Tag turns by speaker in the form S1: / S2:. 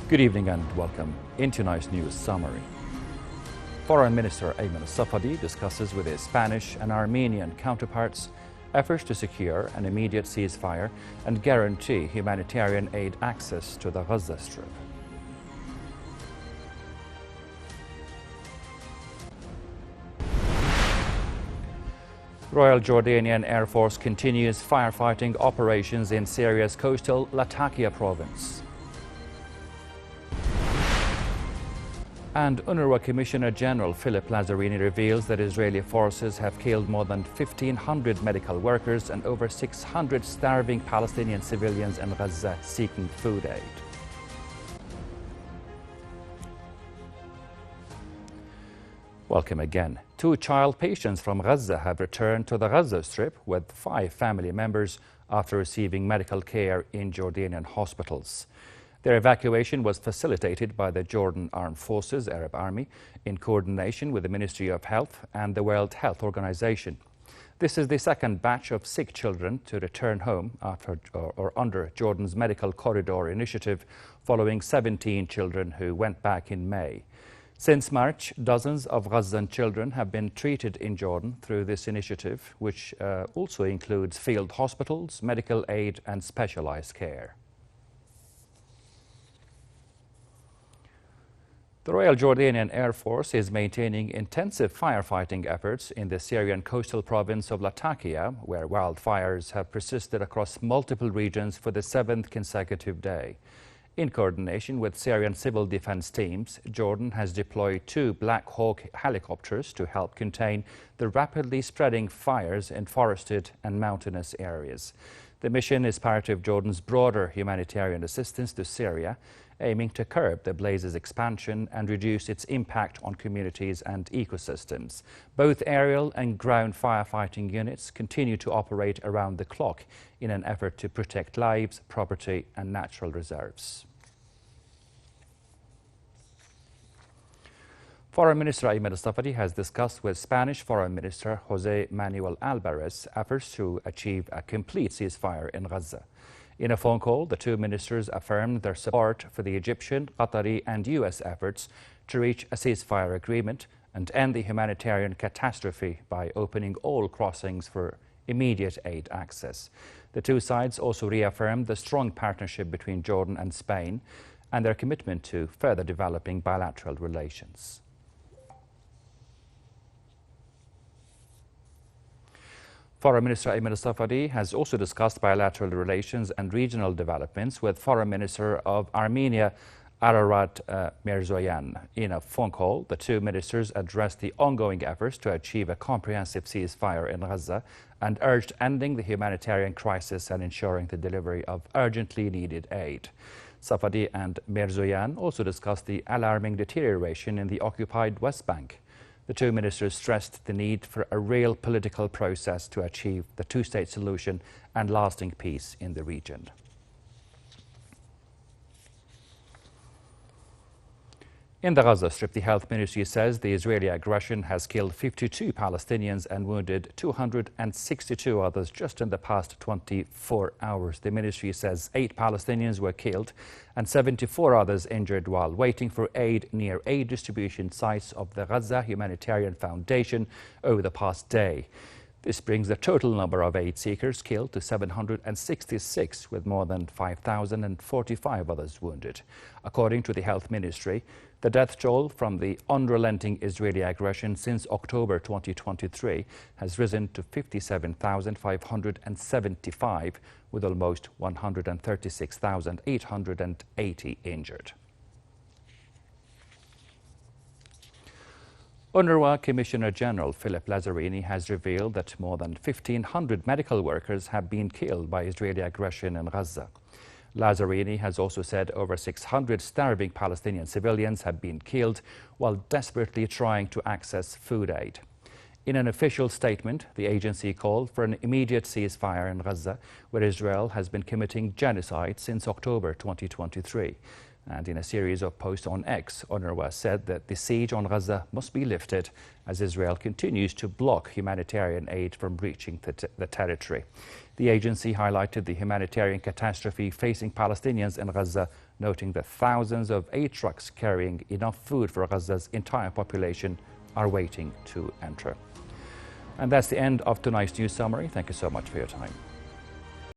S1: Good evening and welcome into tonight's news summary. Foreign Minister Ayman al-Safadi discusses with his Spanish and Armenian counterparts efforts to secure an immediate ceasefire and guarantee humanitarian aid access to the Gaza Strip. Royal Jordanian Air Force continues firefighting operations in Syria's coastal Latakia province. And UNRWA Commissioner General Philip Lazzarini reveals that Israeli forces have killed more than 1,500 medical workers and over 600 starving Palestinian civilians in Gaza seeking food aid. Welcome again. 2 child patients from Gaza have returned to the Gaza Strip with 5 family members after receiving medical care in Jordanian hospitals. Their evacuation was facilitated by the Jordan Armed Forces Arab Army in coordination with the Ministry of Health and the World Health Organization. This is the second batch of sick children to return home under Jordan's Medical Corridor initiative, following 17 children who went back in May. Since March, dozens of Gazan children have been treated in Jordan through this initiative, which also includes field hospitals, medical aid and specialized care. The Royal Jordanian Air Force is maintaining intensive firefighting efforts in the Syrian coastal province of Latakia, where wildfires have persisted across multiple regions for the 7th consecutive day. In coordination with Syrian civil defense teams, Jordan has deployed 2 Black Hawk helicopters to help contain the rapidly spreading fires in forested and mountainous areas. The mission is part of Jordan's broader humanitarian assistance to Syria, aiming to curb the blaze's expansion and reduce its impact on communities and ecosystems. Both aerial and ground firefighting units continue to operate around the clock in an effort to protect lives, property and natural reserves. Foreign Minister Ayman al-Safadi has discussed with Spanish Foreign Minister José Manuel Álvarez efforts to achieve a complete ceasefire in Gaza. In a phone call, the 2 ministers affirmed their support for the Egyptian, Qatari and US efforts to reach a ceasefire agreement and end the humanitarian catastrophe by opening all crossings for immediate aid access. The 2 sides also reaffirmed the strong partnership between Jordan and Spain and their commitment to further developing bilateral relations. Foreign Minister Ayman al-Safadi has also discussed bilateral relations and regional developments with Foreign Minister of Armenia, Ararat Mirzoyan. In a phone call, the 2 ministers addressed the ongoing efforts to achieve a comprehensive ceasefire in Gaza and urged ending the humanitarian crisis and ensuring the delivery of urgently needed aid. Safadi and Mirzoyan also discussed the alarming deterioration in the occupied West Bank. The 2 ministers stressed the need for a real political process to achieve the 2-state solution and lasting peace in the region. In the Gaza Strip, the Health Ministry says the Israeli aggression has killed 52 Palestinians and wounded 262 others just in the past 24 hours. The ministry says 8 Palestinians were killed and 74 others injured while waiting for aid near aid distribution sites of the Gaza Humanitarian Foundation over the past day. This brings the total number of aid seekers killed to 766, with more than 5,045 others wounded. According to the Health Ministry, the death toll from the unrelenting Israeli aggression since October 2023 has risen to 57,575, with almost 136,880 injured. UNRWA Commissioner General Philip Lazzarini has revealed that more than 1,500 medical workers have been killed by Israeli aggression in Gaza. Lazzarini has also said over 600 starving Palestinian civilians have been killed while desperately trying to access food aid. In an official statement, the agency called for an immediate ceasefire in Gaza, where Israel has been committing genocide since October 2023. And in a series of posts on X, UNRWA said that the siege on Gaza must be lifted as Israel continues to block humanitarian aid from reaching the territory. The agency highlighted the humanitarian catastrophe facing Palestinians in Gaza noting that thousands of aid trucks carrying enough food for Gaza's entire population are waiting to enter. And that's the end of tonight's news summary. Thank you so much for your time.